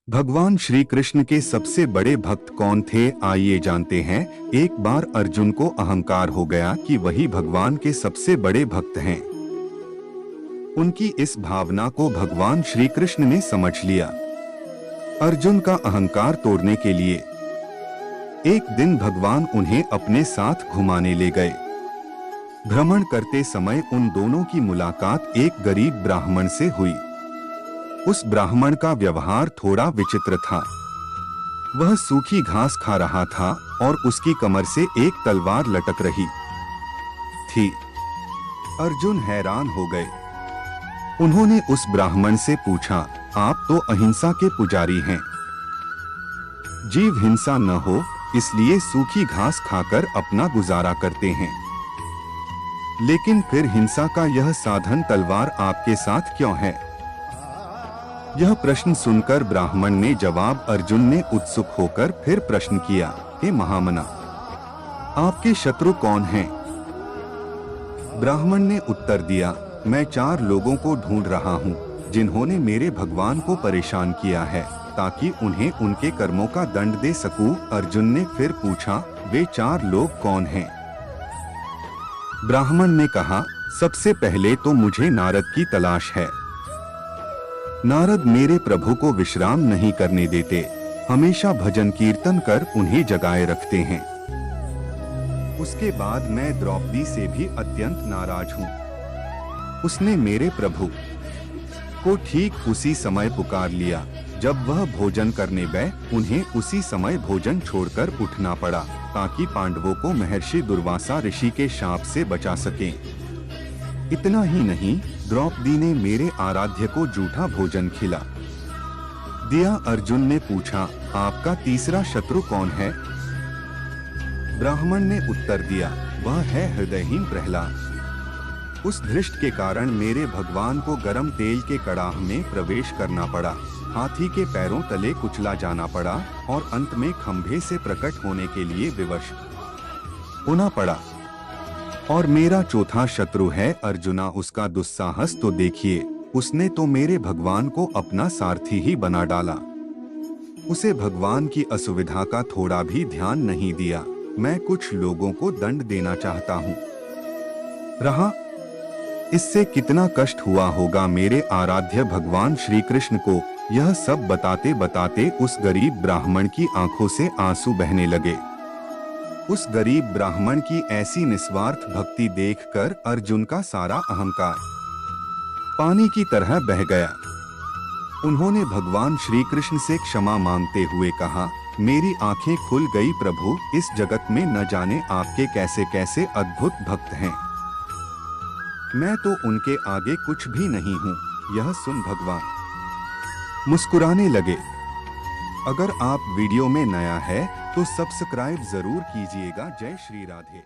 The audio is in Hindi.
भगवान श्री कृष्ण के सबसे बड़े भक्त कौन थे, आइए जानते हैं। एक बार अर्जुन को अहंकार हो गया कि वही भगवान के सबसे बड़े भक्त हैं। उनकी इस भावना को भगवान श्री कृष्ण ने समझ लिया। अर्जुन का अहंकार तोड़ने के लिए एक दिन भगवान उन्हें अपने साथ घुमाने ले गए। भ्रमण करते समय उन दोनों की मुलाकात एक गरीब ब्राह्मण से हुई। उस ब्राह्मण का व्यवहार थोड़ा विचित्र था। वह सूखी घास खा रहा था और उसकी कमर से एक तलवार लटक रही थी। अर्जुन हैरान हो गए। उन्होंने उस ब्राह्मण से पूछा, आप तो अहिंसा के पुजारी हैं। जीव हिंसा न हो इसलिए सूखी घास खाकर अपना गुजारा करते हैं, लेकिन फिर हिंसा का यह साधन तलवार आपके साथ क्यों है? यह प्रश्न सुनकर ब्राह्मण ने जवाब अर्जुन ने उत्सुक होकर फिर प्रश्न किया, हे महामना, आपके शत्रु कौन हैं? ब्राह्मण ने उत्तर दिया, मैं 4 लोगों को ढूंढ रहा हूँ जिन्होंने मेरे भगवान को परेशान किया है, ताकि उन्हें उनके कर्मों का दंड दे सकूं। अर्जुन ने फिर पूछा, वे 4 लोग कौन हैं? ब्राह्मण ने कहा, सबसे पहले तो मुझे नारद की तलाश है। नारद मेरे प्रभु को विश्राम नहीं करने देते, हमेशा भजन कीर्तन कर उन्हें जगाए रखते हैं। उसके बाद मैं द्रौपदी से भी अत्यंत नाराज हूँ। उसने मेरे प्रभु को ठीक उसी समय पुकार लिया जब वह भोजन करने गए। उन्हें उसी समय भोजन छोड़कर उठना पड़ा ताकि पांडवों को महर्षि दुर्वासा ऋषि के शाप से बचा सकें। इतना ही नहीं, द्रौपदी ने मेरे आराध्य को जूठा भोजन खिला दिया। अर्जुन ने पूछा, आपका तीसरा शत्रु कौन है? ब्राह्मण ने उत्तर दिया, वह है हृदयहीन प्रहलाद। उस धृष्ट के कारण मेरे भगवान को गरम तेल के कड़ाह में प्रवेश करना पड़ा, हाथी के पैरों तले कुचला जाना पड़ा और अंत में खंभे से प्रकट होने के लिए विवश होना पड़ा। और मेरा चौथा शत्रु है अर्जुना, उसका दुस्साहस तो देखिए, उसने तो मेरे भगवान को अपना सारथी ही बना डाला। उसे भगवान की असुविधा का थोड़ा भी ध्यान नहीं दिया। मैं कुछ लोगों को दंड देना चाहता हूँ। रहा इससे कितना कष्ट हुआ होगा मेरे आराध्य भगवान श्री कृष्ण को। यह सब बताते बताते उस गरीब ब्राह्मण की आंखों से आंसू बहने लगे। उस गरीब ब्राह्मण की ऐसी निस्वार्थ भक्ति देखकर अर्जुन का सारा अहंकार पानी की तरह बह गया। उन्होंने भगवान श्री कृष्ण से क्षमा मांगते हुए कहा, मेरी आंखें खुल गई प्रभु, इस जगत में न जाने आपके कैसे कैसे अद्भुत भक्त हैं। मैं तो उनके आगे कुछ भी नहीं हूँ। यह सुन भगवान मुस्कुराने लगे। अगर आप वीडियो में नया है तो सब्सक्राइब जरूर कीजिएगा। जय श्री राधे।